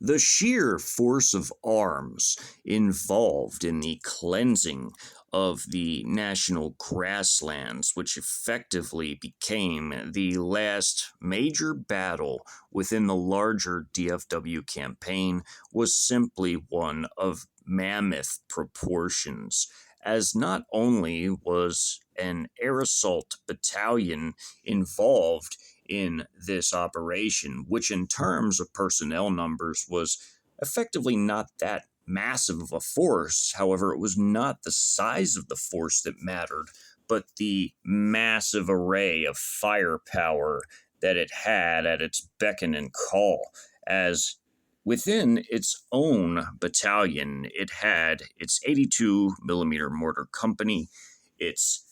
The sheer force of arms involved in the cleansing of the national grasslands, which effectively became the last major battle within the larger DFW campaign, was simply one of mammoth proportions, as not only was an air assault battalion involved in this operation, which in terms of personnel numbers was effectively not that massive of a force. However, it was not the size of the force that mattered, but the massive array of firepower that it had at its beck and call, as within its own battalion, it had its 82 millimeter mortar company, its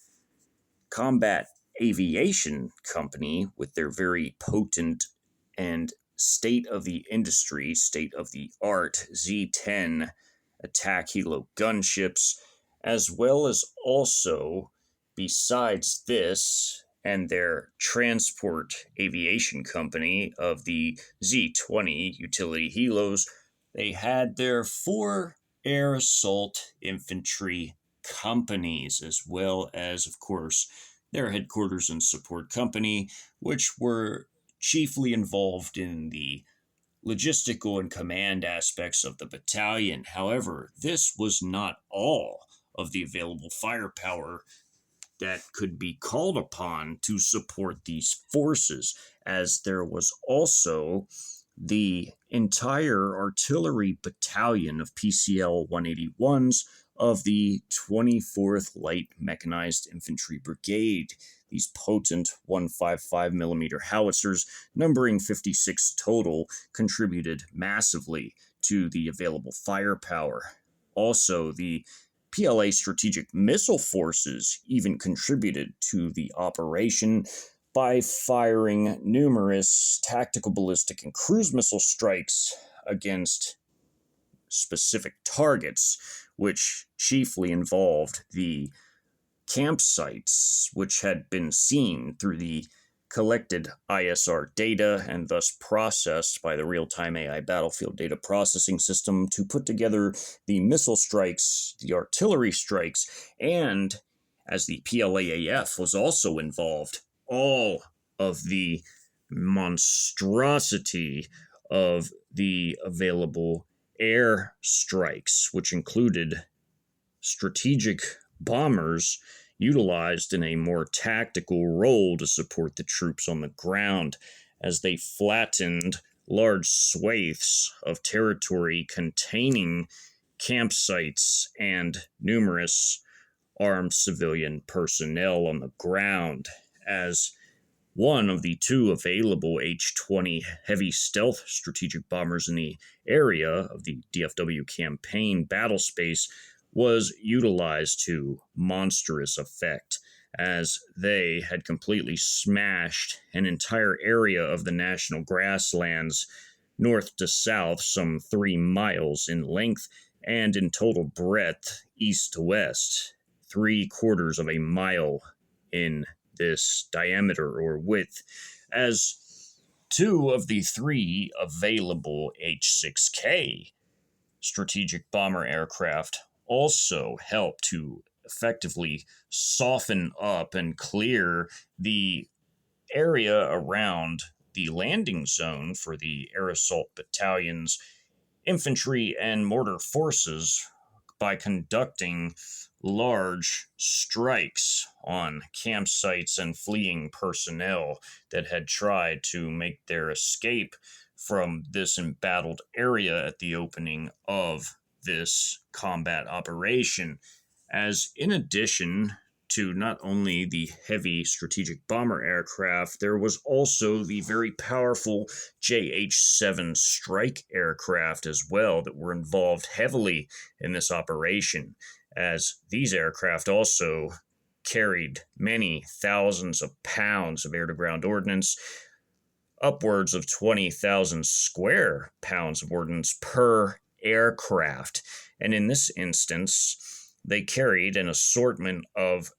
combat aviation company with their very potent and state of the industry, state of the art Z-10 attack helo gunships, as well as also, besides this, and their transport aviation company of the Z-20 utility helos, they had their 4 air assault infantry companies, as well as, of course, their headquarters and support company, which were chiefly involved in the logistical and command aspects of the battalion. However, this was not all of the available firepower that could be called upon to support these forces, as there was also the entire artillery battalion of PCL 181s of the 24th Light Mechanized Infantry Brigade. These potent 155 millimeter howitzers, numbering 56 total, contributed massively to the available firepower. Also, the PLA strategic missile forces even contributed to the operation by firing numerous tactical ballistic and cruise missile strikes against specific targets, which chiefly involved the campsites, which had been seen through the collected ISR data and thus processed by the real-time AI battlefield data processing system to put together the missile strikes, the artillery strikes, and, as the PLAAF was also involved, all of the monstrosity of the available air strikes, which included strategic bombers utilized in a more tactical role to support the troops on the ground as they flattened large swathes of territory containing campsites and numerous armed civilian personnel on the ground, as one of the 2 available H-20 heavy stealth strategic bombers in the area of the DFW campaign battle space was utilized to monstrous effect, as they had completely smashed an entire area of the national grasslands north to south, some 3 miles in length, and in total breadth east to west, 3/4 of a mile in this diameter or width, as 2 of the 3 available H-6K strategic bomber aircraft also help to effectively soften up and clear the area around the landing zone for the air assault battalion's infantry and mortar forces by conducting large strikes on campsites and fleeing personnel that had tried to make their escape from this embattled area at the opening of this combat operation, as in addition to not only the heavy strategic bomber aircraft, there was also the very powerful JH-7 strike aircraft as well that were involved heavily in this operation, as these aircraft also carried many thousands of pounds of air-to-ground ordnance, upwards of 20,000 square pounds of ordnance per aircraft. And in this instance, they carried an assortment of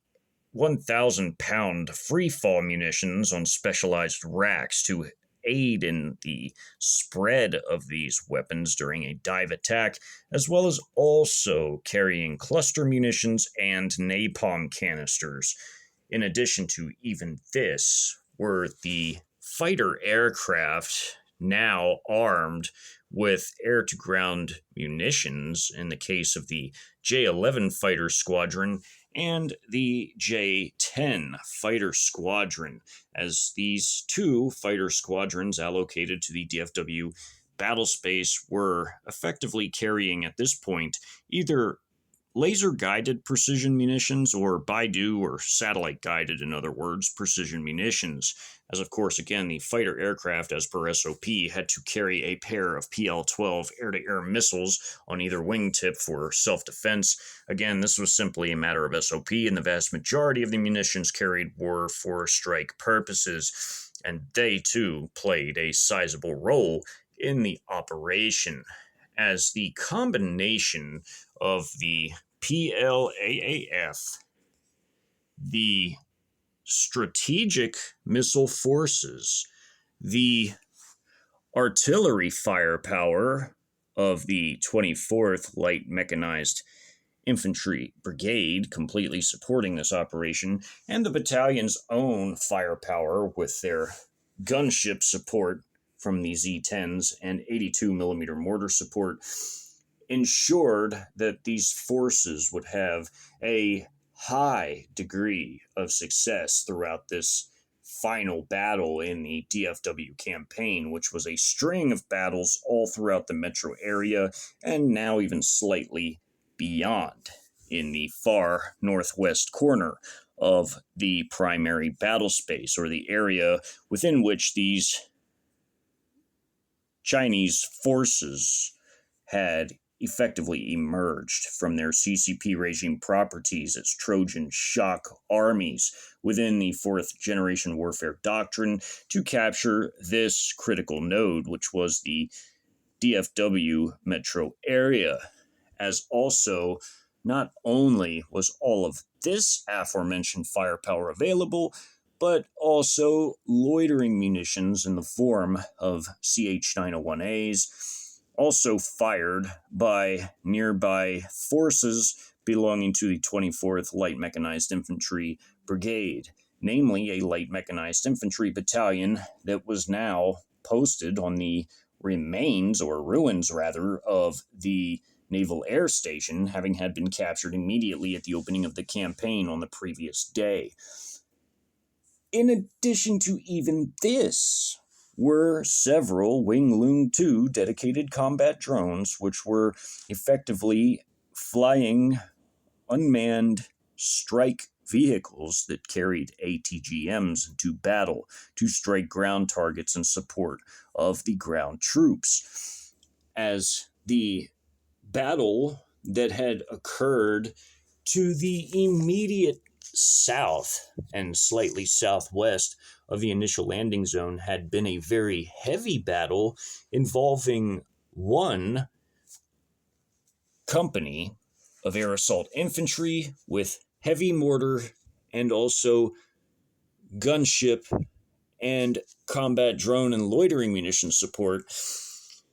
1,000-pound free-fall munitions on specialized racks to aid in the spread of these weapons during a dive attack, as well as also carrying cluster munitions and napalm canisters. In addition to even this, were the fighter aircraft now armed with air to ground munitions in the case of the J 11 Fighter Squadron and the J 10 Fighter Squadron, as these two fighter squadrons allocated to the DFW battle space were effectively carrying at this point either laser-guided precision munitions, or Baidu, or satellite-guided, in other words, precision munitions. As of course, again, the fighter aircraft, as per SOP, had to carry a pair of PL-12 air-to-air missiles on either wingtip for self-defense. Again, this was simply a matter of SOP, and the vast majority of the munitions carried were for strike purposes, and they, too, played a sizable role in the operation, as the combination of the PLAAF, the strategic missile forces, the artillery firepower of the 24th Light Mechanized Infantry Brigade, completely supporting this operation, and the battalion's own firepower with their gunship support from the Z-10s and 82mm mortar support, ensured that these forces would have a high degree of success throughout this final battle in the DFW campaign, which was a string of battles all throughout the metro area and now even slightly beyond in the far northwest corner of the primary battle space, or the area within which these Chinese forces had effectively emerged from their CCP regime properties as Trojan shock armies within the fourth generation warfare doctrine to capture this critical node, which was the DFW metro area. As also, not only was all of this aforementioned firepower available, but also loitering munitions in the form of CH-901As, also fired by nearby forces belonging to the 24th Light Mechanized Infantry Brigade, namely a light mechanized infantry battalion that was now posted on the remains, or ruins rather, of the Naval Air Station, having had been captured immediately at the opening of the campaign on the previous day. In addition to even this, were several Wing Loon 2 dedicated combat drones, which were effectively flying unmanned strike vehicles that carried ATGMs into battle to strike ground targets in support of the ground troops. As the battle that had occurred to the immediate south and slightly southwest of the initial landing zone had been a very heavy battle involving one company of air assault infantry with heavy mortar and also gunship and combat drone and loitering munition support.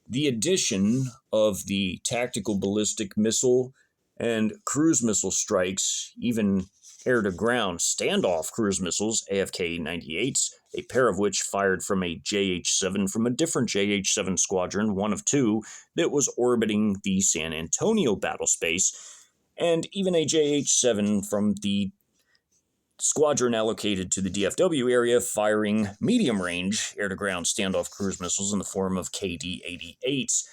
The addition of the tactical ballistic missile and cruise missile strikes, even air-to-ground standoff cruise missiles, AFK-98s, a pair of which fired from a JH-7 from a different JH-7 squadron, one of two, that was orbiting the San Antonio battle space, and even a JH-7 from the squadron allocated to the DFW area firing medium-range air-to-ground standoff cruise missiles in the form of KD-88s.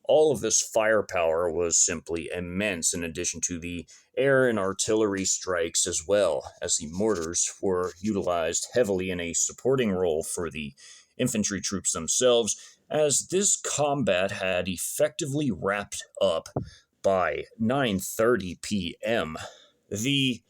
All of this firepower was simply immense, in addition to the air and artillery strikes as well, as the mortars were utilized heavily in a supporting role for the infantry troops themselves, as this combat had effectively wrapped up by 9:30 p.m. The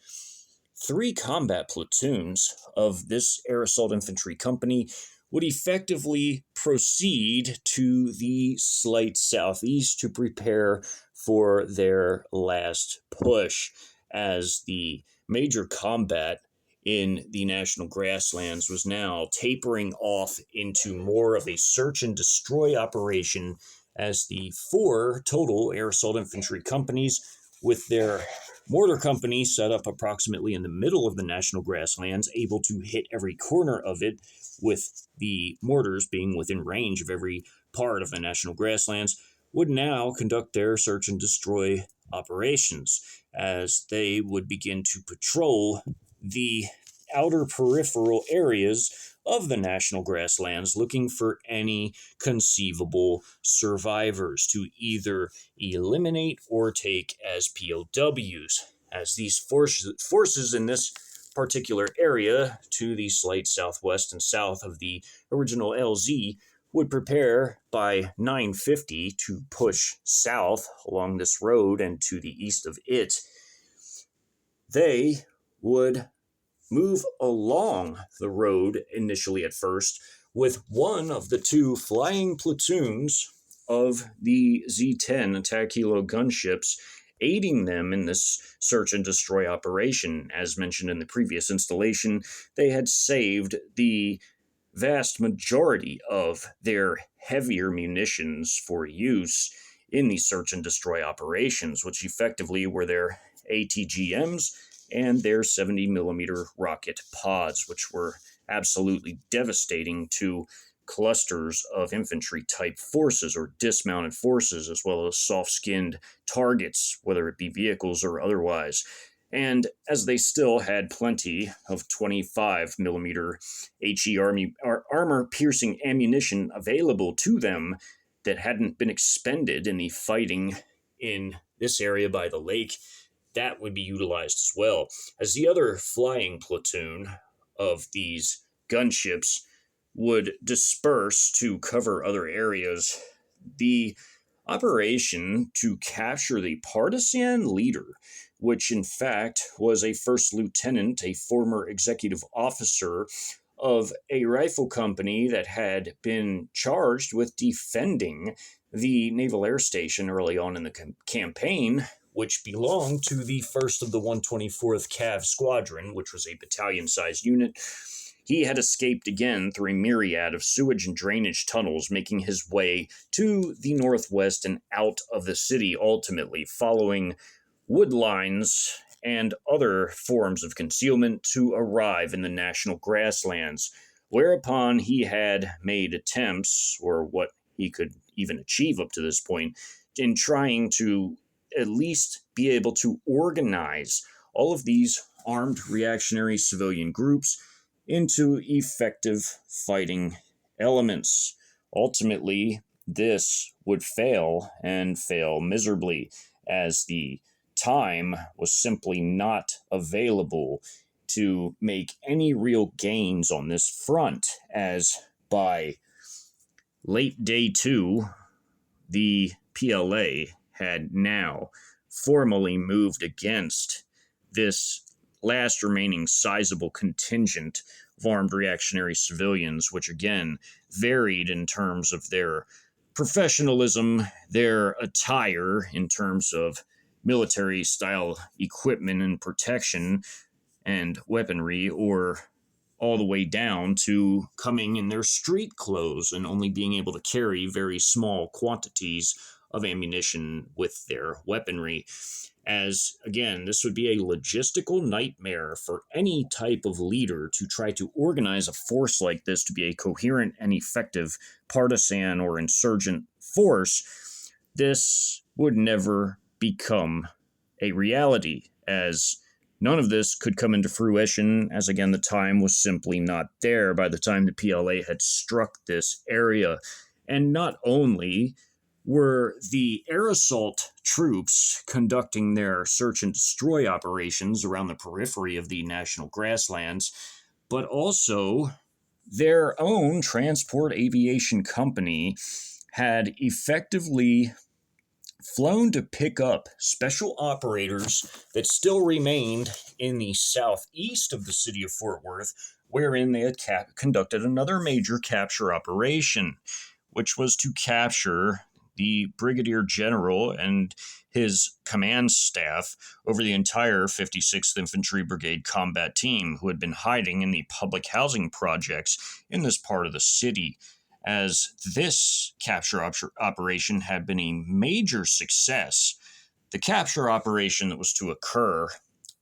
three combat platoons of this air assault infantry company would effectively proceed to the slight southeast to prepare for their last push, as the major combat in the national grasslands was now tapering off into more of a search and destroy operation as the 4 total air assault infantry companies, with their mortar company set up approximately in the middle of the national grasslands, able to hit every corner of it, with the mortars being within range of every part of the national grasslands, would now conduct their search and destroy operations as they would begin to patrol the outer peripheral areas of the national grasslands, looking for any conceivable survivors to either eliminate or take as POWs, as these forces in this particular area to the slight southwest and south of the original LZ would prepare by 9:50 to push south along this road and to the east of it. They would move along the road initially at first, with one of the 2 flying platoons of the Z-10 attack helo gunships aiding them in this search and destroy operation. As mentioned in the previous installation, they had saved the vast majority of their heavier munitions for use in the search and destroy operations, which effectively were their ATGMs and their 70mm rocket pods, which were absolutely devastating to clusters of infantry-type forces or dismounted forces, as well as soft-skinned targets, whether it be vehicles or otherwise. And as they still had plenty of 25mm HE armor-piercing ammunition available to them that hadn't been expended in the fighting in this area by the lake, that would be utilized as well. As the other flying platoon of these gunships would disperse to cover other areas, the operation to capture the partisan leader, which in fact was a first lieutenant, a former executive officer of a rifle company that had been charged with defending the Naval Air Station early on in the campaign, which belonged to the 1st of the 124th Cav Squadron, which was a battalion-sized unit. He had escaped again through a myriad of sewage and drainage tunnels, making his way to the northwest and out of the city, ultimately following wood lines and other forms of concealment to arrive in the national grasslands, whereupon he had made attempts, or what he could even achieve up to this point, in trying to at least be able to organize all of these armed reactionary civilian groups into effective fighting elements. Ultimately, this would fail, and fail miserably, as the time was simply not available to make any real gains on this front, as by late day 2, the PLA had now formally moved against this last remaining sizable contingent of armed reactionary civilians, which again varied in terms of their professionalism, their attire in terms of military style equipment and protection and weaponry, or all the way down to coming in their street clothes and only being able to carry very small quantities of ammunition with their weaponry. As, again, this would be a logistical nightmare for any type of leader to try to organize a force like this to be a coherent and effective partisan or insurgent force. This would never become a reality, as none of this could come into fruition, as again the time was simply not there by the time the PLA had struck this area. And not only were the air assault troops conducting their search and destroy operations around the periphery of the national grasslands, but also their own transport aviation company had effectively flown to pick up special operators that still remained in the southeast of the city of Fort Worth, wherein they had conducted another major capture operation, which was to capture the brigadier general and his command staff over the entire 56th Infantry Brigade combat team, who had been hiding in the public housing projects in this part of the city. As this capture operation had been a major success, the capture operation that was to occur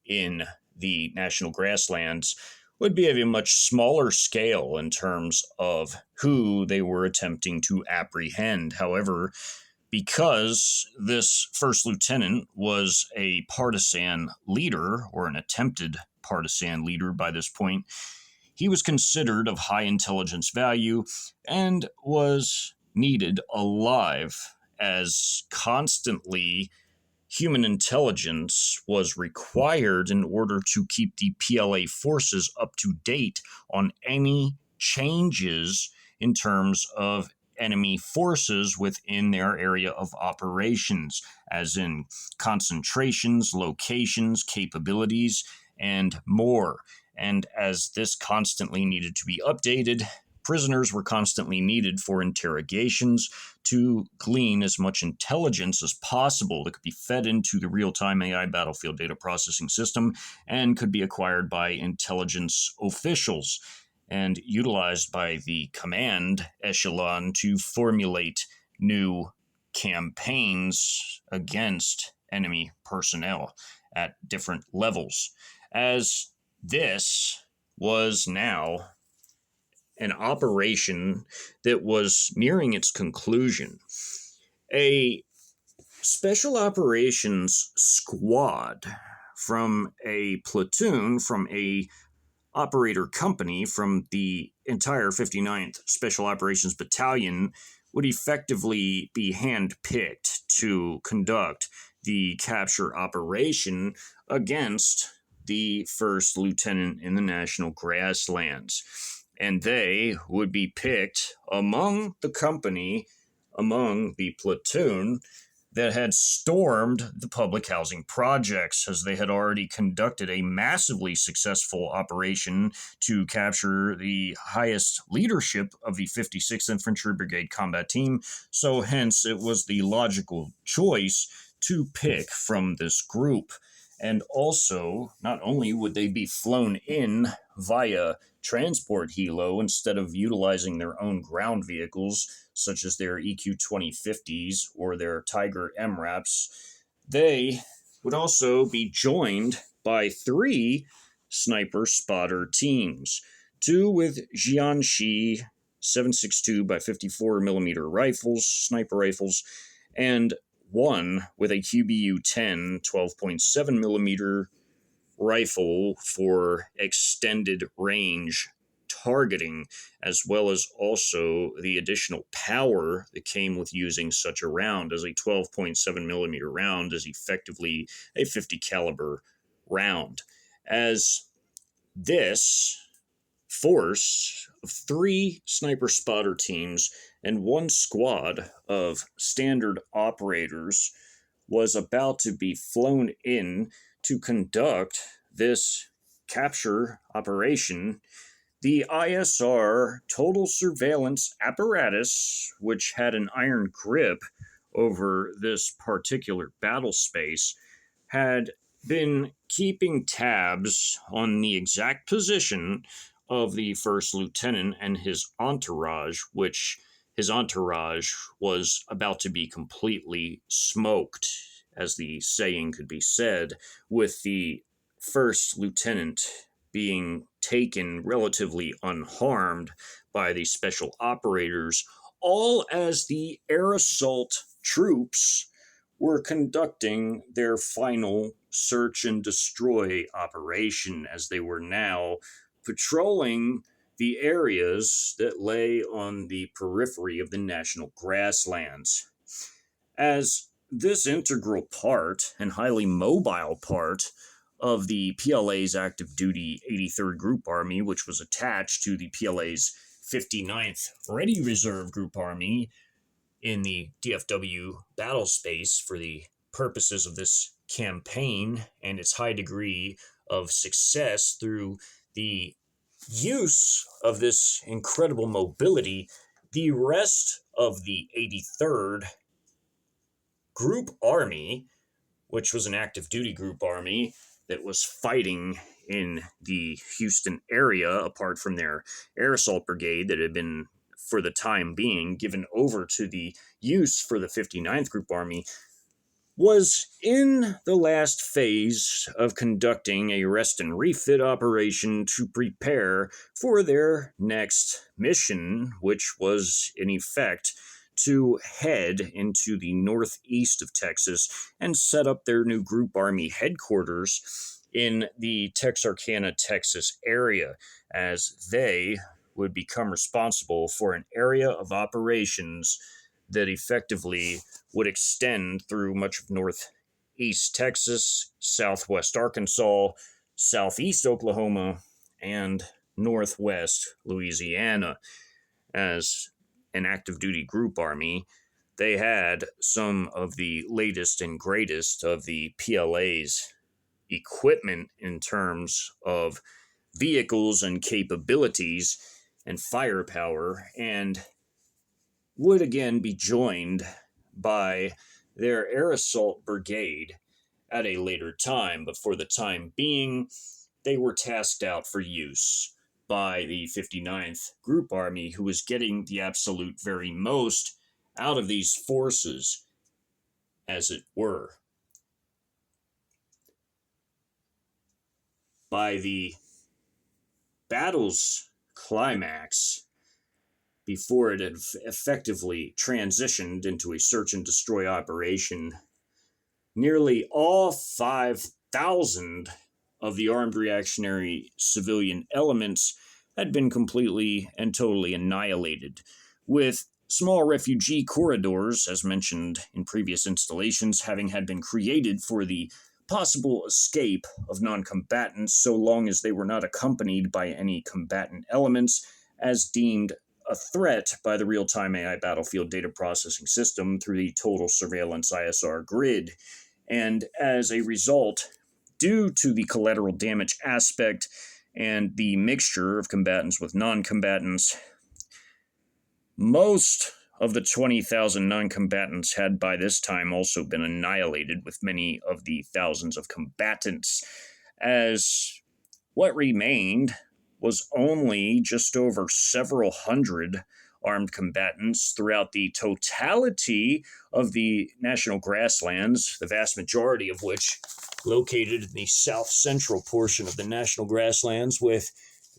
in the national grasslands would be of a much smaller scale in terms of who they were attempting to apprehend. However, because this first lieutenant was a partisan leader, or an attempted partisan leader by this point, he was considered of high intelligence value and was needed alive, as constantly human intelligence was required in order to keep the PLA forces up to date on any changes in terms of enemy forces within their area of operations, as in concentrations, locations, capabilities, and more. And as this constantly needed to be updated, prisoners were constantly needed for interrogations to glean as much intelligence as possible that could be fed into the real-time AI battlefield data processing system and could be acquired by intelligence officials and utilized by the command echelon to formulate new campaigns against enemy personnel at different levels. As this was now an operation that was nearing its conclusion. A special operations squad from a platoon, from a operator company, from the entire 59th Special Operations Battalion would effectively be handpicked to conduct the capture operation against the first lieutenant in the national grasslands. And they would be picked among the company, among the platoon that had stormed the public housing projects, as they had already conducted a massively successful operation to capture the highest leadership of the 56th Infantry Brigade combat team. So hence it was the logical choice to pick from this group. And also, not only would they be flown in via transport helo instead of utilizing their own ground vehicles, such as their EQ-2050s or their Tiger MRAPs, they would also be joined by 3 sniper spotter teams, 2 with Jiangxi 7.62 by 54 millimeter rifles, sniper rifles, and 1 with a QBU-10 12.7 millimeter rifle for extended range targeting, as well as also the additional power that came with using such a round, as a 12.7 millimeter round is effectively a 50 caliber round. As this force of 3 sniper spotter teams and 1 squad of standard operators was about to be flown in to conduct this capture operation, the ISR total surveillance apparatus, which had an iron grip over this particular battle space, had been keeping tabs on the exact position of the first lieutenant and his entourage, which his entourage was about to be completely smoked, as the saying could be said, with the first lieutenant being taken relatively unharmed by the special operators, all as the air assault troops were conducting their final search and destroy operation, as they were now patrolling the areas that lay on the periphery of the national grasslands. As this integral part and highly mobile part of the PLA's active duty 83rd Group Army, which was attached to the PLA's 59th Ready Reserve Group Army in the DFW battle space for the purposes of this campaign and its high degree of success through the use of this incredible mobility, the rest of the 83rd Group Army, which was an active duty group army that was fighting in the Houston area, apart from their air assault brigade that had been, for the time being, given over to the use for the 59th Group Army, was in the last phase of conducting a rest and refit operation to prepare for their next mission, which was, in effect, to head into the northeast of Texas and set up their new Group Army headquarters in the Texarkana, Texas area, as they would become responsible for an area of operations that effectively would extend through much of northeast Texas, southwest Arkansas, southeast Oklahoma, and northwest Louisiana. As an active duty group army, they had some of the latest and greatest of the PLA's equipment in terms of vehicles and capabilities and firepower, and would again be joined by their air assault brigade at a later time, but for the time being, they were tasked out for use by the 59th Group Army, who was getting the absolute very most out of these forces, as it were. By the battle's climax, before it had effectively transitioned into a search and destroy operation, nearly all 5,000 of the armed reactionary civilian elements had been completely and totally annihilated, with small refugee corridors, as mentioned in previous installations, having had been created for the possible escape of non-combatants so long as they were not accompanied by any combatant elements, as deemed a threat by the real-time AI battlefield data processing system through the total surveillance ISR grid. And as a result, due to the collateral damage aspect and the mixture of combatants with non-combatants, most of the 20,000 non-combatants had by this time also been annihilated, with many of the thousands of combatants, as what remained was only just over several hundred armed combatants throughout the totality of the national grasslands, the vast majority of which located in the south central portion of the national grasslands, with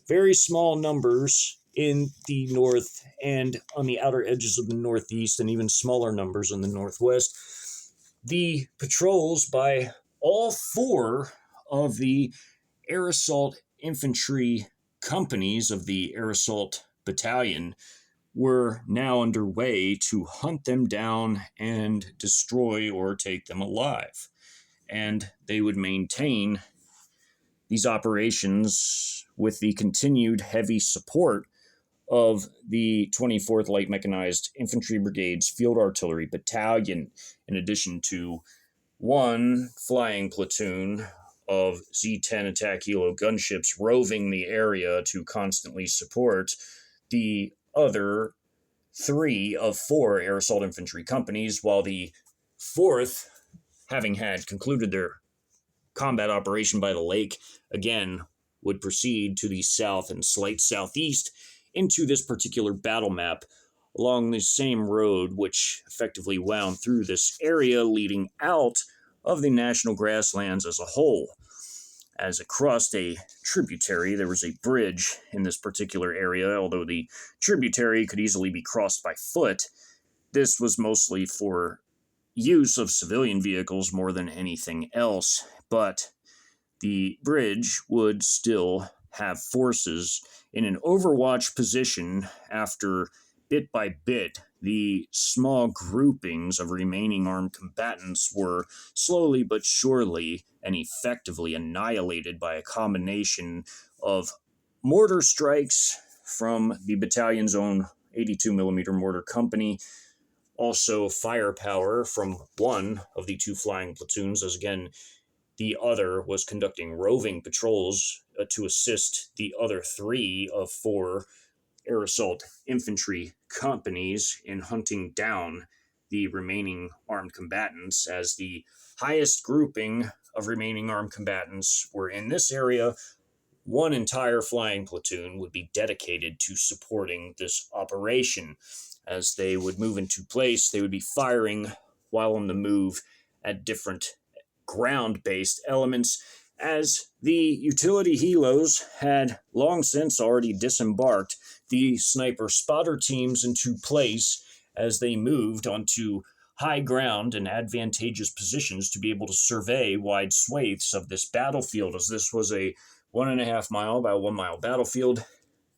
very small numbers in the north and on the outer edges of the northeast, and even smaller numbers in the northwest. The patrols by all four of the air assault infantry companies of the air assault battalion were now underway to hunt them down and destroy or take them alive. And they would maintain these operations with the continued heavy support of the 24th Light Mechanized Infantry Brigade's Field Artillery Battalion, in addition to one flying platoon of Z-10 attack helo gunships roving the area to constantly support the other 3 of 4 air assault infantry companies, while the 4th, having had concluded their combat operation by the lake, again would proceed to the south and slight southeast into this particular battle map along the same road which effectively wound through this area, leading out of the national grasslands as a whole. As it crossed a tributary, there was a bridge in this particular area, although the tributary could easily be crossed by foot. This was mostly for use of civilian vehicles more than anything else, but the bridge would still have forces in an overwatch position after, bit by bit, the small groupings of remaining armed combatants were slowly but surely and effectively annihilated by a combination of mortar strikes from the battalion's own 82mm mortar company, also firepower from one of the 2 flying platoons, as again the other was conducting roving patrols to assist the other 3 of 4 air assault infantry companies in hunting down the remaining armed combatants, as the highest grouping of remaining armed combatants were in this area. One entire flying platoon would be dedicated to supporting this operation. As they would move into place, they would be firing while on the move at different ground-based elements, as the utility helos had long since already disembarked the sniper spotter teams into place as they moved onto high ground and advantageous positions to be able to survey wide swathes of this battlefield, as this was a 1.5 mile by 1 mile battlefield,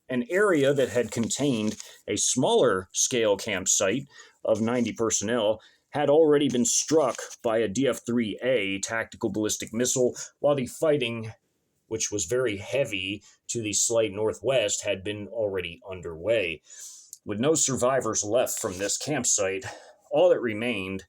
an area that had contained a smaller scale campsite of 90 personnel had already been struck by a DF-3A tactical ballistic missile, while the fighting, which was very heavy to the slight northwest, had been already underway. With no survivors left from this campsite, all that remained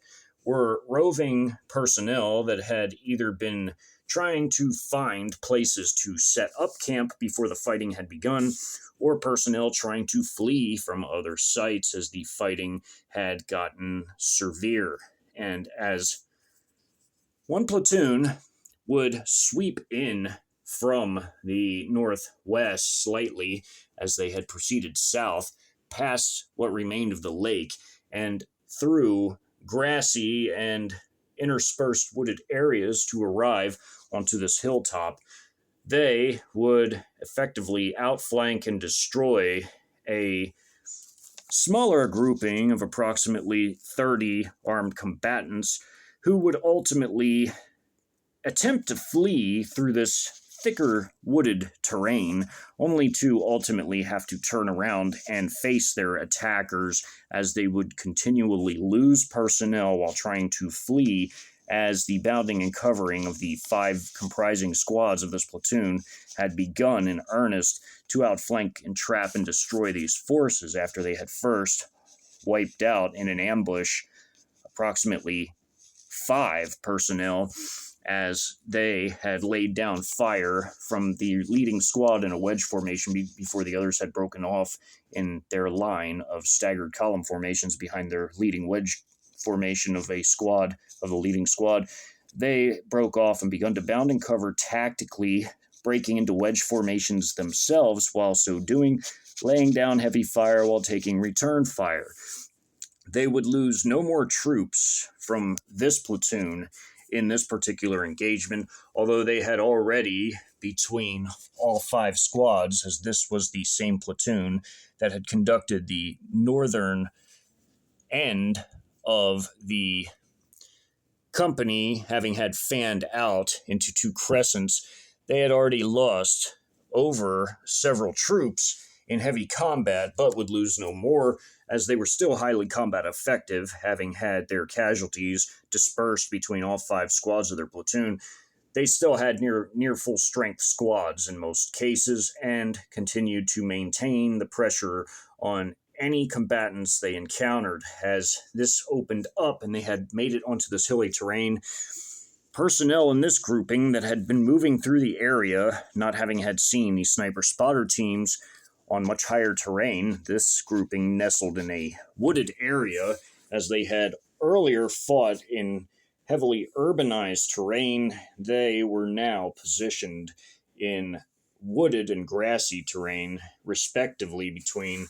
were roving personnel that had either been trying to find places to set up camp before the fighting had begun, or personnel trying to flee from other sites as the fighting had gotten severe. And as one platoon would sweep in from the northwest slightly as they had proceeded south, past what remained of the lake, and through grassy and interspersed wooded areas to arrive onto this hilltop, they would effectively outflank and destroy a smaller grouping of approximately 30 armed combatants who would ultimately attempt to flee through this thicker wooded terrain, only to ultimately have to turn around and face their attackers as they would continually lose personnel while trying to flee, as the bounding and covering of the 5 comprising squads of this platoon had begun in earnest to outflank and trap and destroy these forces after they had first wiped out in an ambush approximately 5 personnel, as they had laid down fire from the leading squad in a wedge formation before the others had broken off in their line of staggered column formations behind their leading wedge formation of a squad, of the leading squad. They broke off and begun to bound and cover tactically, breaking into wedge formations themselves, while so doing, laying down heavy fire while taking return fire. They would lose no more troops from this platoon in this particular engagement, although they had already, between all 5 squads, as this was the same platoon that had conducted the northern end of the company, having had fanned out into 2 crescents, they had already lost over several troops in heavy combat, but would lose no more, as they were still highly combat effective, having had their casualties dispersed between all 5 squads of their platoon. They still had near full strength squads in most cases, and continued to maintain the pressure on any combatants they encountered. As this opened up and they had made it onto this hilly terrain, personnel in this grouping that had been moving through the area, not having had seen the sniper spotter teams on much higher terrain, this grouping nestled in a wooded area, as they had earlier fought in heavily urbanized terrain. They were now positioned in wooded and grassy terrain, respectively, between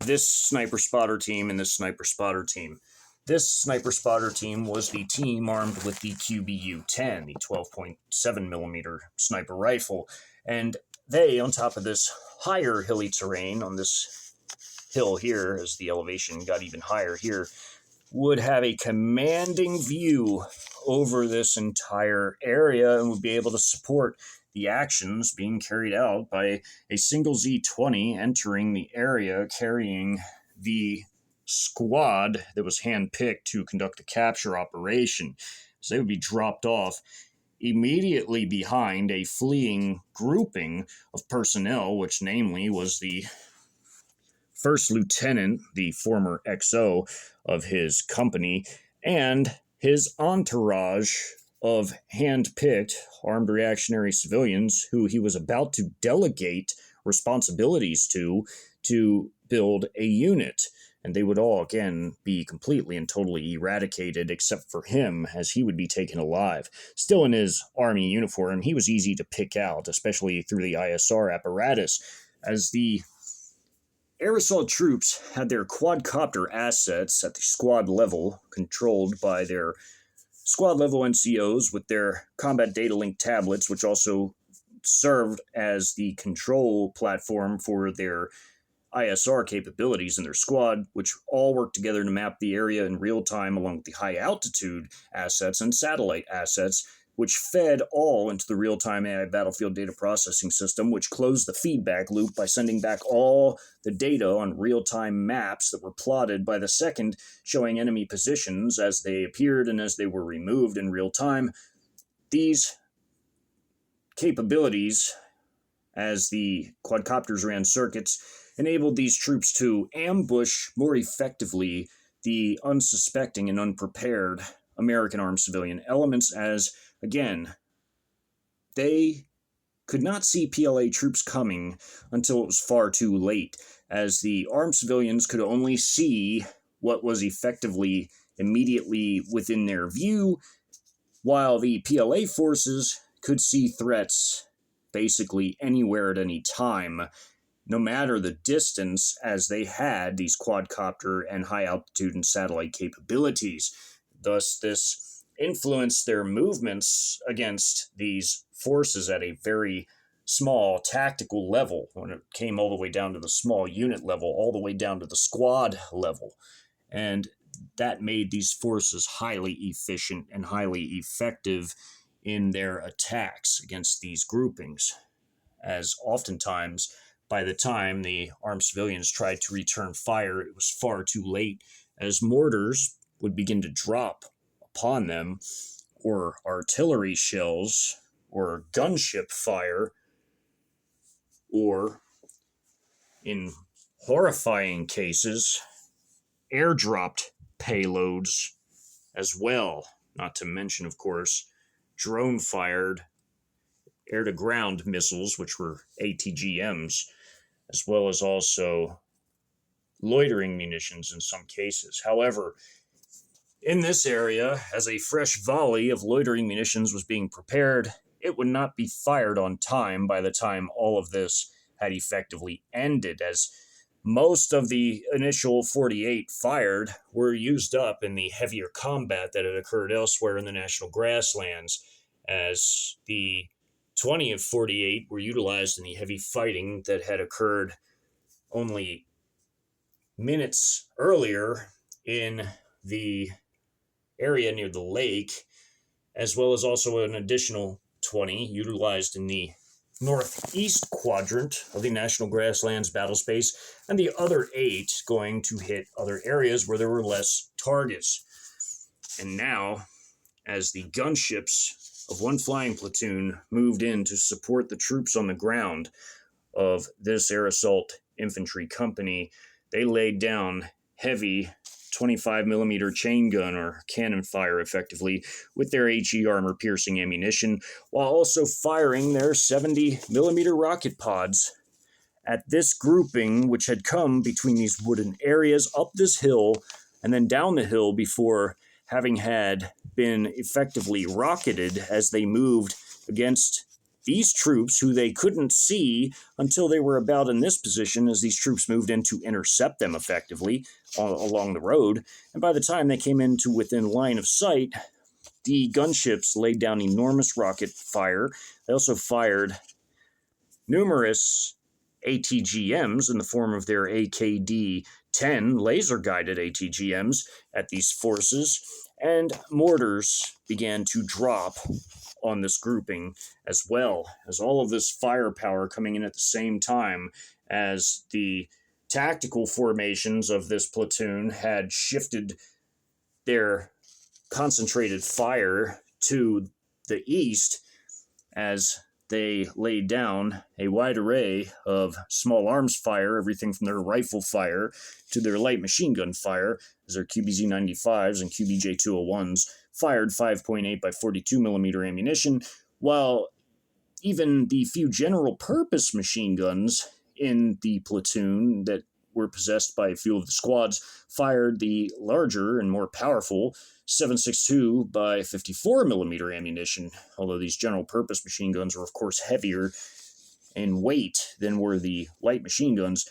this sniper spotter team and this sniper spotter team. This sniper spotter team was the team armed with the QBU-10, the 12.7 millimeter sniper rifle, and they, on top of this higher hilly terrain, on this hill here, as the elevation got even higher here, would have a commanding view over this entire area and would be able to support the actions being carried out by a single Z-20 entering the area carrying the squad that was handpicked to conduct the capture operation. So they would be dropped off immediately behind a fleeing grouping of personnel, which namely was the first lieutenant, the former XO of his company, and his entourage of hand-picked armed reactionary civilians who he was about to delegate responsibilities to build a unit. and they would all again be completely and totally eradicated except for him, as he would be taken alive. Still in his army uniform, he was easy to pick out, especially through the ISR apparatus, as the air assault troops had their quadcopter assets at the squad level, controlled by their squad level NCOs with their combat data link tablets, which also served as the control platform for their ISR capabilities in their squad, which all worked together to map the area in real time along with the high altitude assets and satellite assets, which fed all into the real-time AI battlefield data processing system, which closed the feedback loop by sending back all the data on real-time maps that were plotted by the second, showing enemy positions as they appeared and as they were removed in real time. These capabilities, as the quadcopters ran circuits, enabled these troops to ambush more effectively the unsuspecting and unprepared American armed civilian elements, as, again, they could not see PLA troops coming until it was far too late, as the armed civilians could only see what was effectively immediately within their view, while the PLA forces could see threats basically anywhere at any time, no matter the distance, as they had these quadcopter and high altitude and satellite capabilities. Thus, this influenced their movements against these forces at a very small tactical level, when it came all the way down to the small unit level, all the way down to the squad level. And that made these forces highly efficient and highly effective in their attacks against these groupings, as oftentimes, by the time the armed civilians tried to return fire, it was far too late, as mortars would begin to drop upon them, or artillery shells, or gunship fire, or, in horrifying cases, airdropped payloads as well, not to mention, of course, drone-fired air-to-ground missiles, which were ATGMs, as well as also loitering munitions in some cases. However, in this area, as a fresh volley of loitering munitions was being prepared, it would not be fired on time by the time all of this had effectively ended, as most of the initial 48 fired were used up in the heavier combat that had occurred elsewhere in the national grasslands, as the 20 of 48 were utilized in the heavy fighting that had occurred only minutes earlier in the area near the lake, as well as also an additional 20 utilized in the northeast quadrant of the National Grasslands battle space, and the other 8 going to hit other areas where there were less targets. And now, as the gunships of one flying platoon moved in to support the troops on the ground of this air assault infantry company, they laid down heavy 25 millimeter chain gun or cannon fire effectively with their HE armor piercing ammunition, while also firing their 70 millimeter rocket pods at this grouping, which had come between these wooden areas up this hill and then down the hill before having had been effectively rocketed as they moved against these troops, who they couldn't see until they were about in this position, as these troops moved in to intercept them effectively along the road. And by the time they came into within line of sight, the gunships laid down enormous rocket fire. They also fired numerous ATGMs in the form of their AKD-10 laser-guided ATGMs at these forces, and mortars began to drop on this grouping, as well as all of this firepower coming in at the same time as the tactical formations of this platoon had shifted their concentrated fire to the east, as they laid down a wide array of small arms fire, everything from their rifle fire to their light machine gun fire, as their QBZ-95s and QBJ-201s fired 5.8 by 42 millimeter ammunition, while even the few general purpose machine guns in the platoon that were possessed by a few of the squads fired the larger and more powerful 7.62 by 54 millimeter ammunition. Although these general purpose machine guns were of course heavier in weight than were the light machine guns,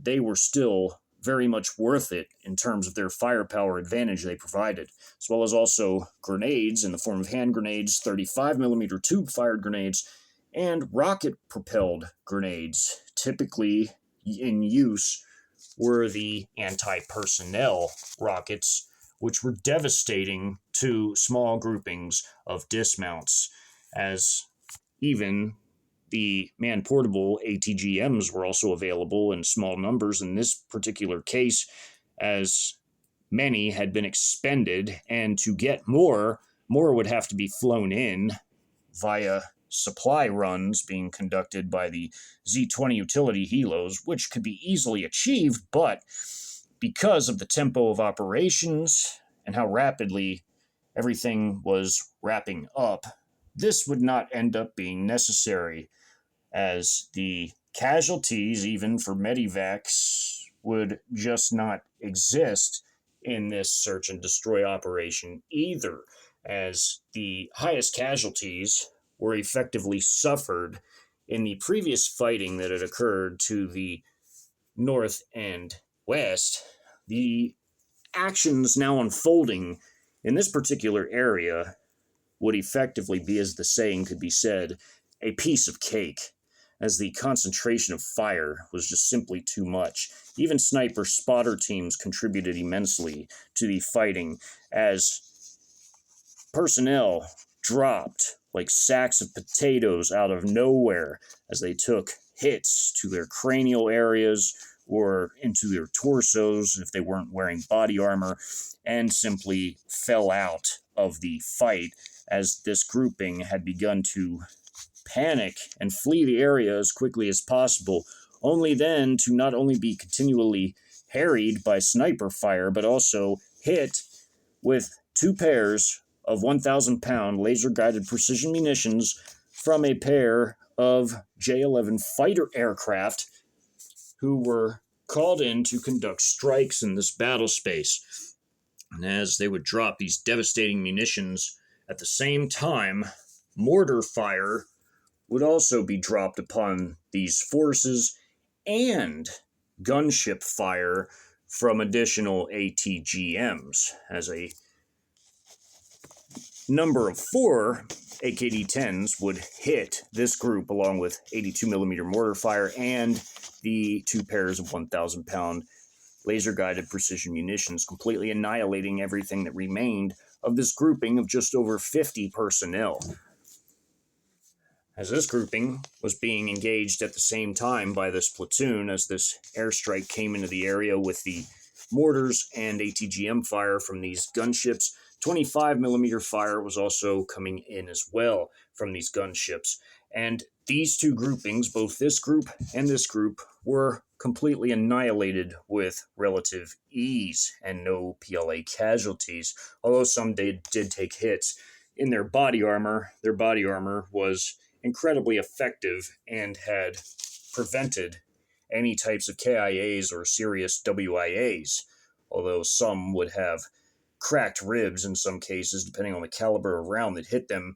they were still very much worth it in terms of their firepower advantage they provided, as well as also grenades in the form of hand grenades, 35 millimeter tube fired grenades, and rocket-propelled grenades. Typically in use were the anti-personnel rockets, which were devastating to small groupings of dismounts, as even the man-portable ATGMs were also available in small numbers in this particular case, as many had been expended, and to get more would have to be flown in via supply runs being conducted by the Z-20 utility helos, which could be easily achieved, but because of the tempo of operations and how rapidly everything was wrapping up, this would not end up being necessary, as the casualties, even for medivacs, would just not exist in this search and destroy operation either, as the highest casualties were effectively suffered in the previous fighting that had occurred to the north and west. The actions now unfolding in this particular area would effectively be, as the saying could be said, a piece of cake, as the concentration of fire was just simply too much. Even sniper spotter teams contributed immensely to the fighting, as personnel dropped like sacks of potatoes out of nowhere as they took hits to their cranial areas or into their torsos if they weren't wearing body armor, and simply fell out of the fight, as this grouping had begun to panic and flee the area as quickly as possible, only then to not only be continually harried by sniper fire, but also hit with 2 pairs of 1,000-pound laser-guided precision munitions from a pair of J-11 fighter aircraft who were called in to conduct strikes in this battle space. And as they would drop these devastating munitions, at the same time, mortar fire would also be dropped upon these forces, and gunship fire from additional ATGMs, as a number of 4 AKD-10s would hit this group along with 82mm mortar fire and the 2 pairs of 1,000-pound laser-guided precision munitions, completely annihilating everything that remained of this grouping of just over 50 personnel. As this grouping was being engaged at the same time by this platoon, as this airstrike came into the area with the mortars and ATGM fire from these gunships, 25mm fire was also coming in as well from these gunships. And these two groupings, both this group and this group, were completely annihilated with relative ease and no PLA casualties, although some did take hits in their body armor. Their body armor was incredibly effective and had prevented any types of KIAs or serious WIAs, although some would have cracked ribs in some cases, depending on the caliber of round that hit them.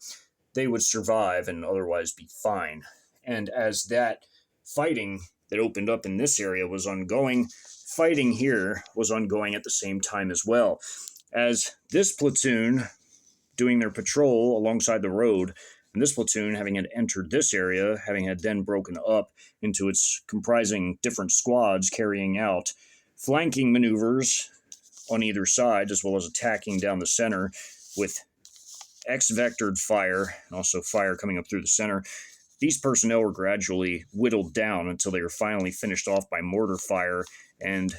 They would survive and otherwise be fine. And as that fighting that opened up in this area was ongoing, fighting here was ongoing at the same time as well, as this platoon doing their patrol alongside the road, and this platoon, having had entered this area, having had then broken up into its comprising different squads carrying out flanking maneuvers on either side, as well as attacking down the center with X-vectored fire, and also fire coming up through the center. These personnel were gradually whittled down until they were finally finished off by mortar fire and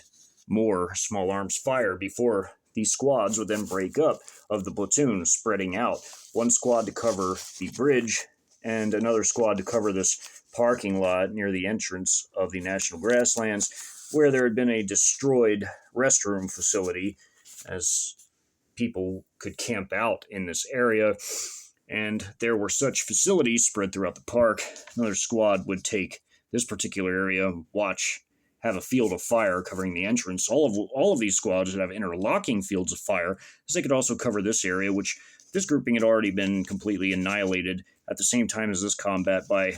more small arms fire before these squads would then break up of the platoon, spreading out. One squad to cover the bridge and another squad to cover this parking lot near the entrance of the National Grasslands, where there had been a destroyed restroom facility, as people could camp out in this area, and there were such facilities spread throughout the park. Another squad would take this particular area, watch have a field of fire covering the entrance. All of these squads would have interlocking fields of fire, as they could also cover this area, which this grouping had already been completely annihilated at the same time as this combat by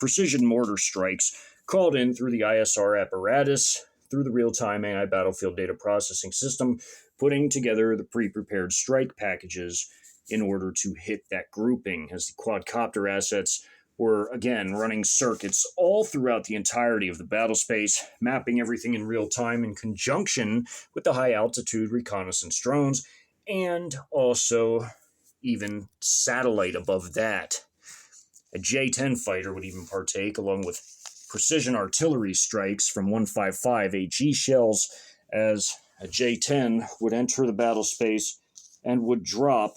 precision mortar strikes called in through the ISR apparatus, through the real-time AI battlefield data processing system, putting together the pre-prepared strike packages in order to hit that grouping, as the quadcopter assets were, again, running circuits all throughout the entirety of the battle space, mapping everything in real time in conjunction with the high-altitude reconnaissance drones, and also even satellite above that. A J-10 fighter would even partake, along with precision artillery strikes from 155 HE shells, as a J-10 would enter the battle space and would drop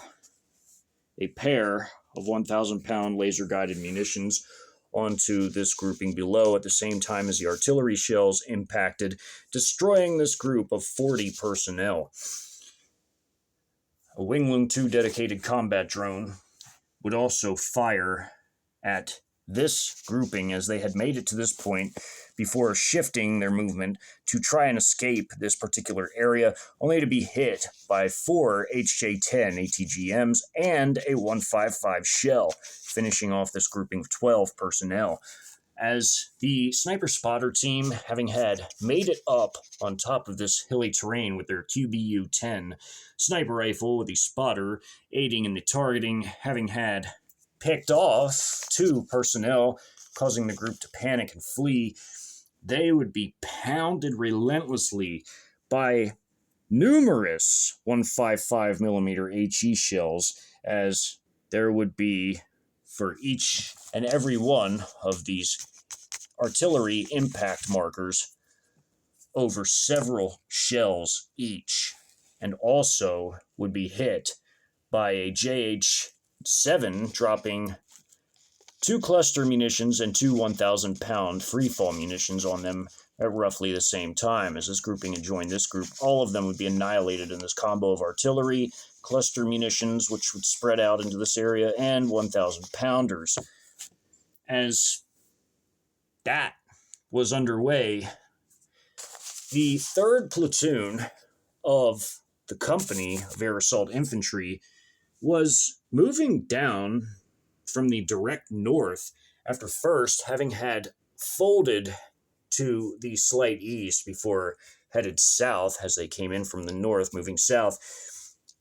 a pair of 1,000-pound laser-guided munitions onto this grouping below at the same time as the artillery shells impacted, destroying this group of 40 personnel. A Wingloom 2 dedicated combat drone would also fire at this grouping as they had made it to this point before shifting their movement to try and escape this particular area, only to be hit by 4 HJ-10 ATGMs and a 155 shell, finishing off this grouping of 12 personnel. As the sniper spotter team, having had made it up on top of this hilly terrain with their QBU-10 sniper rifle with the spotter aiding in the targeting, having had picked off 2 personnel, causing the group to panic and flee, they would be pounded relentlessly by numerous 155mm HE shells, as there would be, for each and every one of these artillery impact markers, over several shells each, and also would be hit by a JH-7 dropping 2 cluster munitions and 2 1,000-pound freefall munitions on them at roughly the same time. As this grouping had joined this group, all of them would be annihilated in this combo of artillery, cluster munitions, which would spread out into this area, and 1,000-pounders. As that was underway, the 3rd platoon of the company of air assault infantry was moving down from the direct north after first having had folded to the slight east before headed south as they came in from the north, moving south.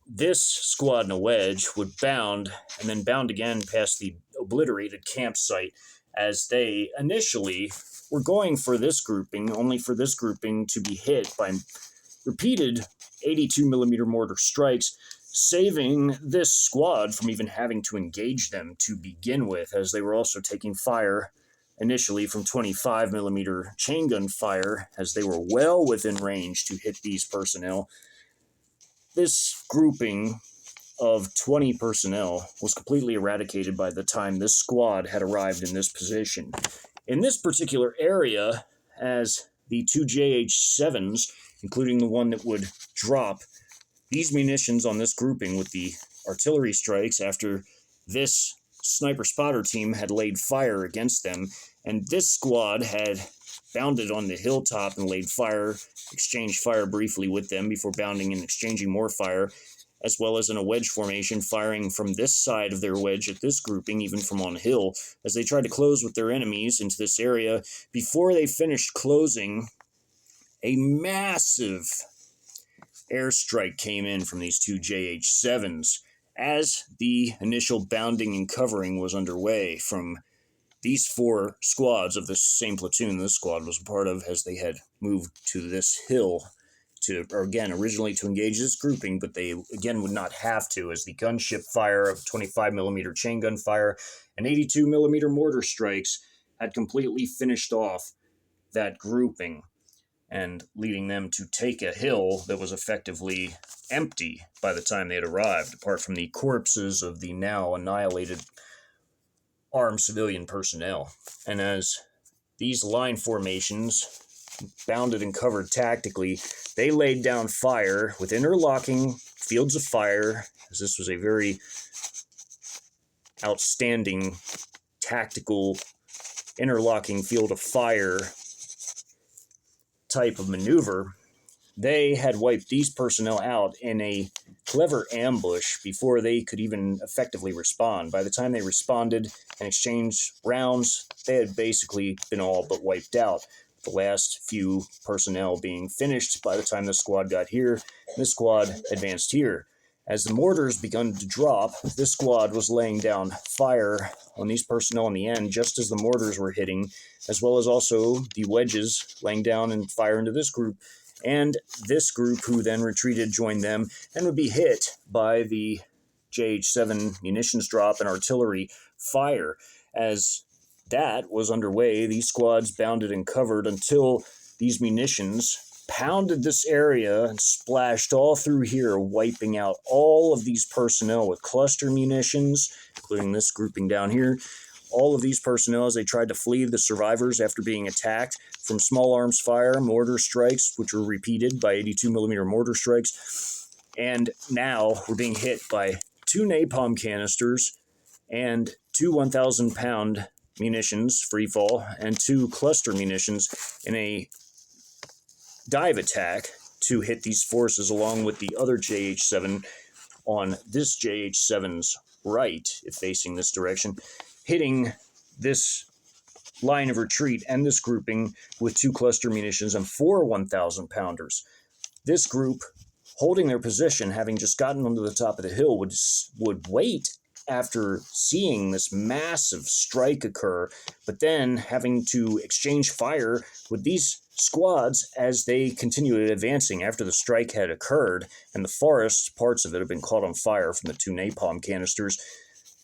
This squad in a wedge would bound and then bound again past the obliterated campsite, as they initially were going for this grouping, only for this grouping to be hit by repeated 82mm mortar strikes, saving this squad from even having to engage them to begin with, as they were also taking fire initially from 25mm chain gun fire, as they were well within range to hit these personnel. This grouping of 20 personnel was completely eradicated by the time this squad had arrived in this position. In this particular area, as the 2 JH-7s, including the one that would drop these munitions on this grouping with the artillery strikes after this sniper spotter team had laid fire against them, and this squad had bounded on the hilltop and laid fire, exchanged fire briefly with them before bounding and exchanging more fire, as well as in a wedge formation, firing from this side of their wedge at this grouping, even from on hill, as they tried to close with their enemies into this area. Before they finished closing, a massive airstrike came in from these 2 JH-7s as the initial bounding and covering was underway from these 4 squads of the same platoon this squad was a part of, as they had moved to this hill to, or again, originally to engage this grouping, but they again would not have to, as the gunship fire of 25mm chain gun fire and 82mm mortar strikes had completely finished off that grouping, and leading them to take a hill that was effectively empty by the time they had arrived, apart from the corpses of the now annihilated armed civilian personnel. And as these line formations bounded and covered tactically, they laid down fire with interlocking fields of fire, as this was a very outstanding tactical interlocking field of fire type of maneuver, they had wiped these personnel out in a clever ambush before they could even effectively respond. By the time they responded and exchanged rounds, they had basically been all but wiped out. The last few personnel being finished by the time the squad got here. This squad advanced here. As the mortars begun to drop, this squad was laying down fire on these personnel in the end, just as the mortars were hitting, as well as also the wedges laying down and fire into this group. And this group, who then retreated, joined them and would be hit by the JH-7 munitions drop and artillery fire. As that was underway, these squads bounded and covered until these munitions pounded this area and splashed all through here, wiping out all of these personnel with cluster munitions, including this grouping down here. All of these personnel, as they tried to flee, the survivors after being attacked from small arms fire, mortar strikes, which were repeated by 82mm mortar strikes, and now we're being hit by 2 napalm canisters and 2 1,000-pound munitions, free fall, and 2 cluster munitions in a dive attack to hit these forces, along with the other JH-7 on this JH-7's right, if facing this direction, hitting this line of retreat and this grouping with 2 cluster munitions and 4 1,000-pounders. This group, holding their position, having just gotten onto the top of the hill, would wait after seeing this massive strike occur, but then having to exchange fire with these squads as they continued advancing after the strike had occurred, and the forest, parts of it, had been caught on fire from the 2 napalm canisters.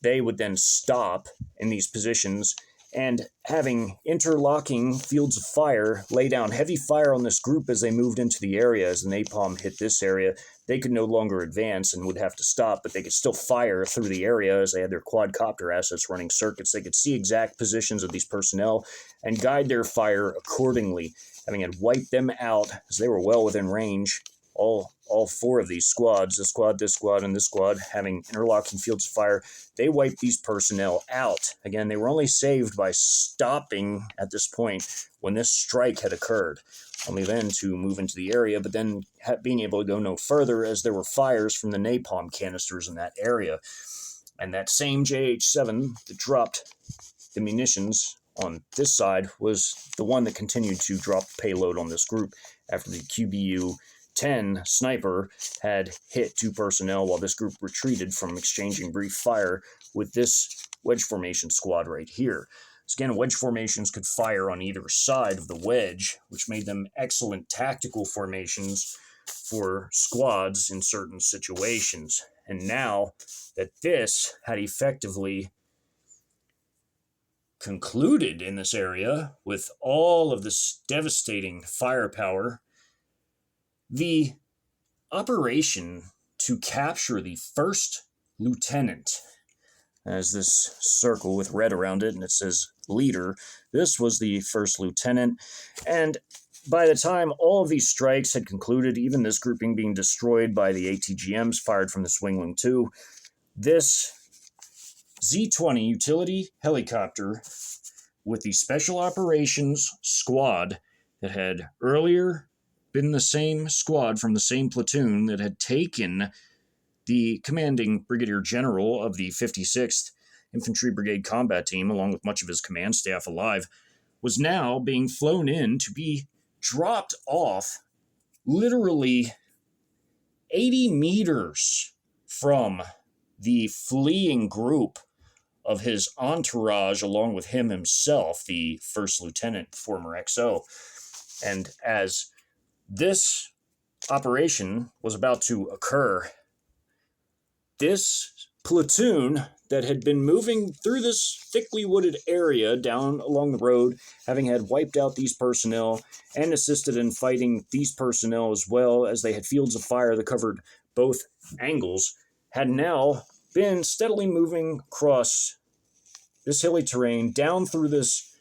They would then stop in these positions and, having interlocking fields of fire, lay down heavy fire on this group as they moved into the area. As the napalm hit this area, they could no longer advance and would have to stop, but they could still fire through the area as they had their quadcopter assets running circuits. They could see exact positions of these personnel and guide their fire accordingly, having had wiped them out as they were well within range. All 4 of these squads, this squad, and this squad, having interlocking fields of fire, they wiped these personnel out. Again, they were only saved by stopping at this point when this strike had occurred, only then to move into the area, but then being able to go no further as there were fires from the napalm canisters in that area. And that same JH-7 that dropped the munitions on this side was the one that continued to drop payload on this group after the QBU-10 sniper had hit 2 personnel while this group retreated from exchanging brief fire with this wedge formation squad right here. So again, wedge formations could fire on either side of the wedge, which made them excellent tactical formations for squads in certain situations. And now that this had effectively concluded in this area with all of this devastating firepower, the operation to capture the first lieutenant, as this circle with red around it, and it says leader, this was the first lieutenant, and by the time all of these strikes had concluded, even this grouping being destroyed by the ATGMs fired from the Swingling 2, this Z-20 utility helicopter with the Special Operations Squad that had earlier been the same squad from the same platoon that had taken the commanding brigadier general of the 56th Infantry Brigade Combat Team, along with much of his command staff alive, was now being flown in to be dropped off literally 80 meters from the fleeing group of his entourage, along with him himself, the first lieutenant, former XO. And as this operation was about to occur, this platoon that had been moving through this thickly wooded area down along the road, having had wiped out these personnel and assisted in fighting these personnel as well as they had fields of fire that covered both angles, had now been steadily moving across this hilly terrain, down through this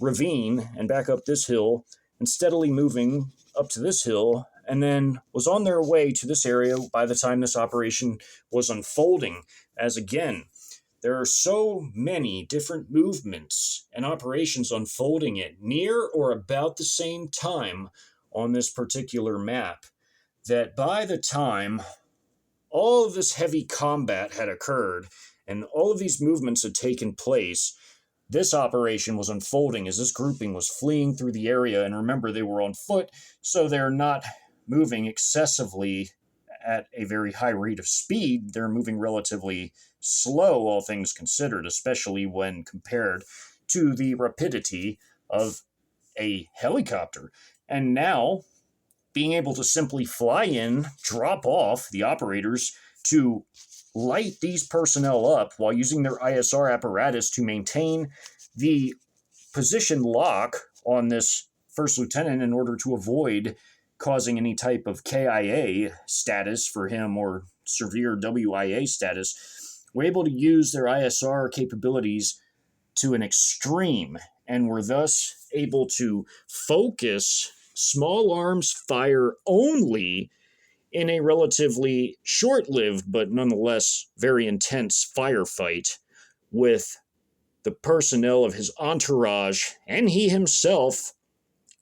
ravine and back up this hill, and steadily moving up to this hill, and then was on their way to this area by the time this operation was unfolding, as again, there are so many different movements and operations unfolding at near or about the same time on this particular map that by the time all of this heavy combat had occurred and all of these movements had taken place, this operation was unfolding as this grouping was fleeing through the area. And remember, they were on foot, so they're not moving excessively at a very high rate of speed. They're moving relatively slow, all things considered, especially when compared to the rapidity of a helicopter. And now, being able to simply fly in, drop off the operators to light these personnel up while using their ISR apparatus to maintain the position lock on this first lieutenant in order to avoid causing any type of KIA status for him or severe WIA status. We're able to use their ISR capabilities to an extreme, and were thus able to focus small arms fire only in a relatively short-lived but nonetheless very intense firefight with the personnel of his entourage and he himself,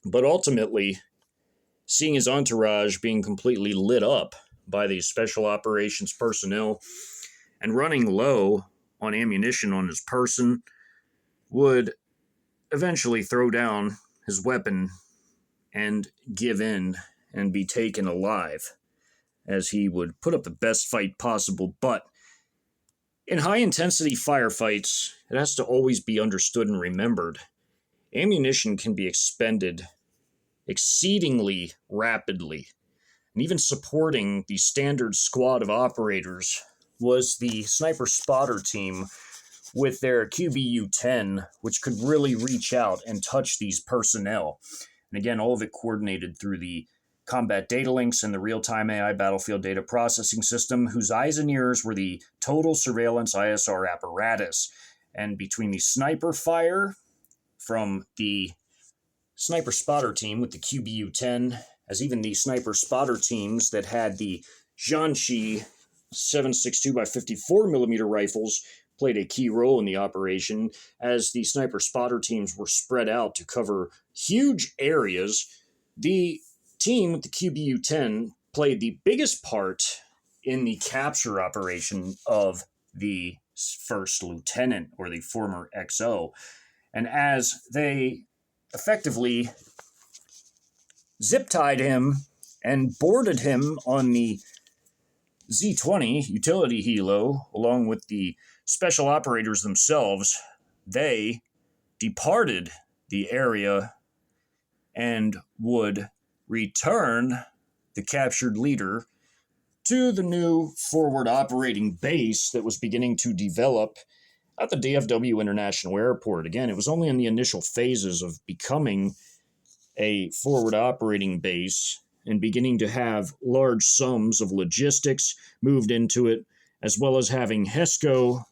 but ultimately seeing his entourage being completely lit up by these special operations personnel and running low on ammunition on his person, would eventually throw down his weapon and give in and be taken alive, as he would put up the best fight possible. But in high-intensity firefights, it has to always be understood and remembered, ammunition can be expended exceedingly rapidly. And even supporting the standard squad of operators was the sniper spotter team with their QBU-10, which could really reach out and touch these personnel. And again, all of it coordinated through the combat data links and the real-time AI battlefield data processing system, whose eyes and ears were the total surveillance ISR apparatus. And between the sniper fire from the sniper spotter team with the QBU-10, as even the sniper spotter teams that had the Jiangxi 7.62 by 54 millimeter rifles played a key role in the operation, as the sniper spotter teams were spread out to cover huge areas. The team with the QBU-10 played the biggest part in the capture operation of the first lieutenant, or the former XO. And as they effectively zip-tied him and boarded him on the Z-20 utility helo, along with the special operators themselves, they departed the area and would return the captured leader to the new forward operating base that was beginning to develop at the DFW International Airport. Again, it was only in the initial phases of becoming a forward operating base and beginning to have large sums of logistics moved into it, as well as having HESCO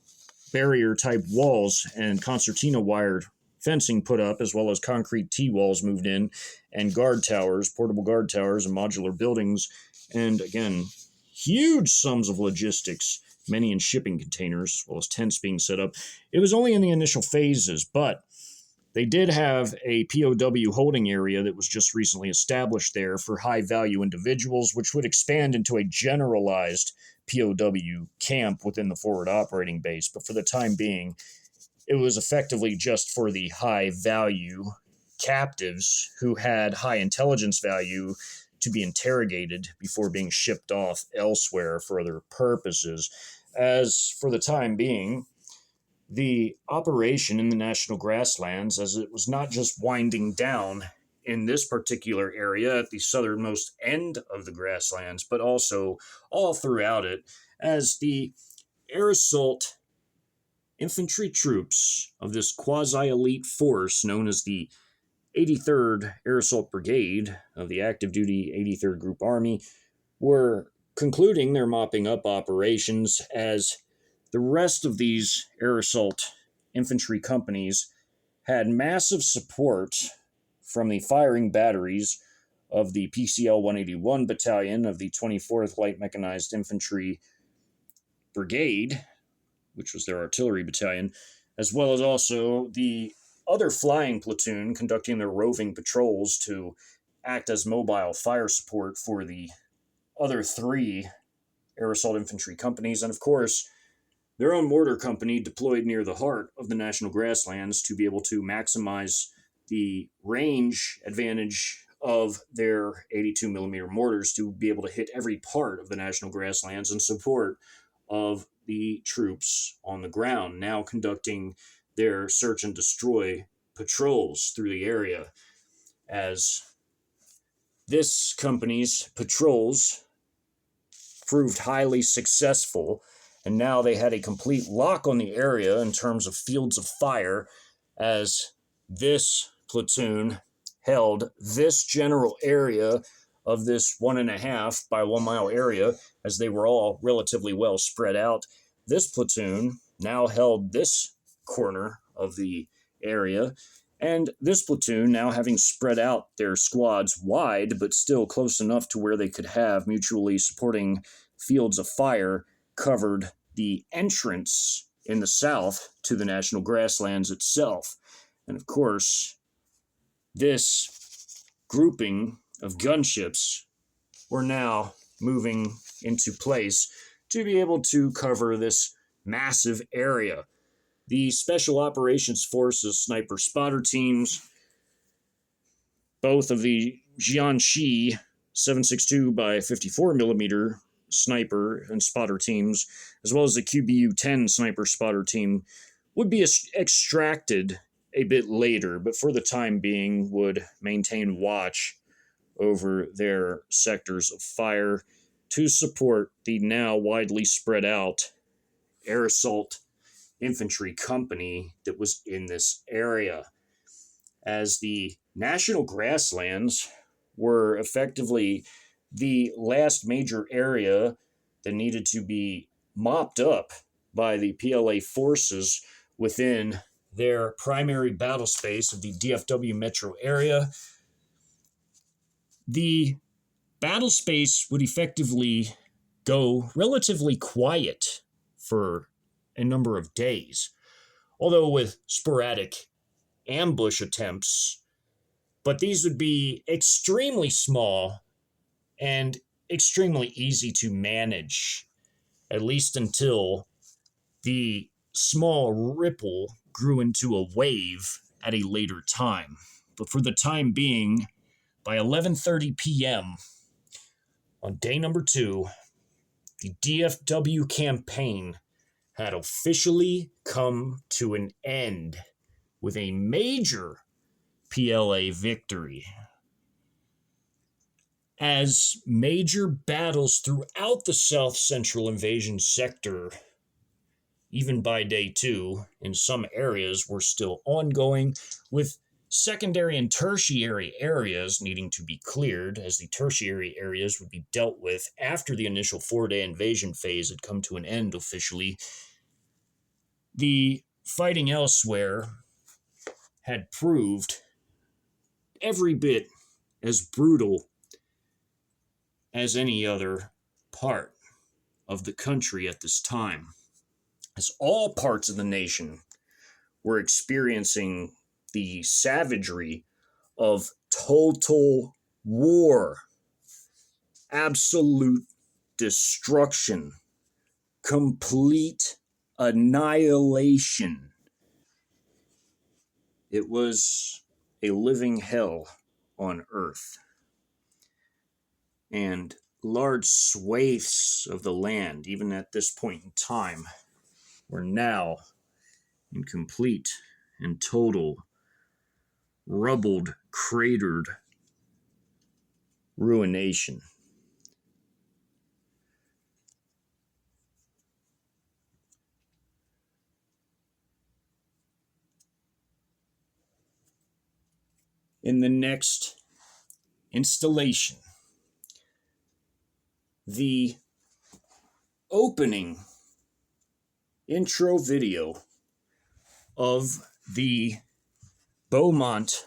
barrier-type walls and concertina wired fencing put up, as well as concrete T-walls moved in, and guard towers, portable guard towers, and modular buildings, and again, huge sums of logistics, many in shipping containers, as well as tents being set up. It was only in the initial phases, but they did have a POW holding area that was just recently established there for high-value individuals, which would expand into a generalized POW camp within the forward operating base. But for the time being, it was effectively just for the high-value captives who had high intelligence value to be interrogated before being shipped off elsewhere for other purposes. As for the time being, the operation in the national grasslands, as it was not just winding down in this particular area at the southernmost end of the grasslands, but also all throughout it, as the air assault infantry troops of this quasi-elite force known as the 83rd Air Assault Brigade of the active duty 83rd Group Army were concluding their mopping up operations, as the rest of these air assault infantry companies had massive support from the firing batteries of the PCL 181 Battalion of the 24th Light Mechanized Infantry Brigade, which was their artillery battalion, as well as also the other flying platoon conducting their roving patrols to act as mobile fire support for the other three air assault infantry companies, and of course, their own mortar company deployed near the heart of the national grasslands to be able to maximize the range advantage of their 82 millimeter mortars to be able to hit every part of the national grasslands in support of the troops on the ground, now conducting their search and destroy patrols through the area. As this company's patrols proved highly successful, and now they had a complete lock on the area in terms of fields of fire, as this platoon held this general area of this 1.5 by 1 mile area, as they were all relatively well spread out. This platoon now held this corner of the area, and this platoon, now having spread out their squads wide, but still close enough to where they could have mutually supporting fields of fire, covered the entrance in the south to the national grasslands itself. And of course, this grouping of gunships were now moving into place to be able to cover this massive area. The Special Operations Forces sniper spotter teams, both of the Jiangxi 7.62 by 54 millimeter sniper and spotter teams, as well as the QBU-10 sniper spotter team, would be extracted a bit later, but for the time being would maintain watch over their sectors of fire to support the now widely spread out air assault infantry company that was in this area. As the national grasslands were effectively the last major area that needed to be mopped up by the PLA forces within their primary battle space of the DFW metro area, the battle space would effectively go relatively quiet for a number of days, although with sporadic ambush attempts, but these would be extremely small and extremely easy to manage, at least until the small ripple grew into a wave at a later time. But for the time being, by 11:30 p.m. on day number 2, the DFW campaign had officially come to an end with a major PLA victory. As major battles throughout the South Central Invasion sector, even by day 2, in some areas were still ongoing, with secondary and tertiary areas needing to be cleared, as the tertiary areas would be dealt with after the initial 4-day invasion phase had come to an end officially. The fighting elsewhere had proved every bit as brutal as any other part of the country at this time, as all parts of the nation were experiencing the savagery of total war, absolute destruction, complete annihilation. It was a living hell on earth. And large swathes of the land, even at this point in time, were now in complete and total rubbled, cratered ruination. In the next installation, the opening intro video of the Beaumont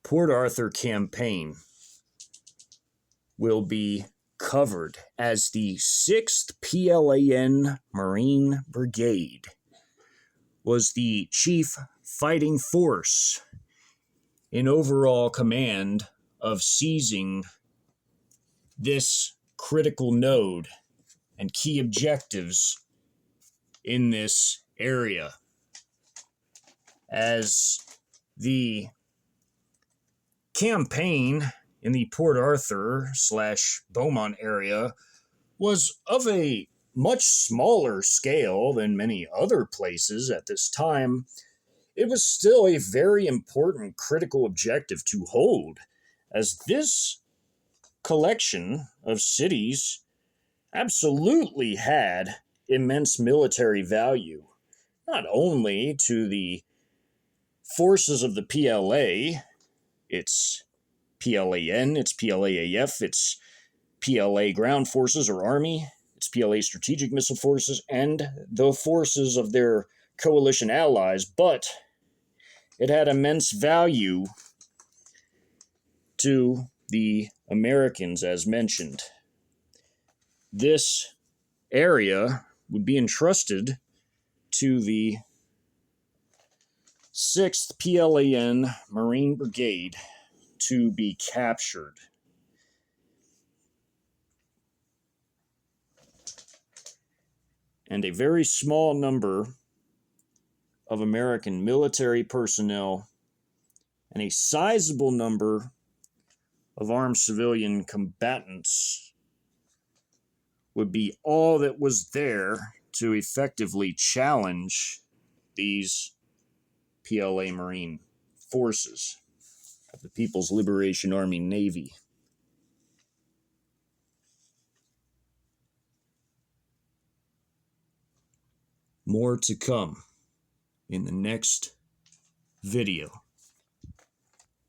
Port Arthur campaign will be covered as the 6th PLAN Marine Brigade was the chief fighting force in overall command of seizing this critical node and key objectives in this area, as the campaign in the Port Arthur / Beaumont area was of a much smaller scale than many other places at this time. It was still a very important critical objective to hold, as this collection of cities absolutely had immense military value, not only to the forces of the PLA, its PLAN, its PLAAF, its PLA ground forces or army, its PLA strategic missile forces, and the forces of their coalition allies, but it had immense value to the Americans, as mentioned. This area would be entrusted to the 6th PLAN Marine Brigade to be captured. And a very small number of American military personnel and a sizable number of armed civilian combatants would be all that was there to effectively challenge these PLA Marine forces of the People's Liberation Army Navy. More to come in the next video.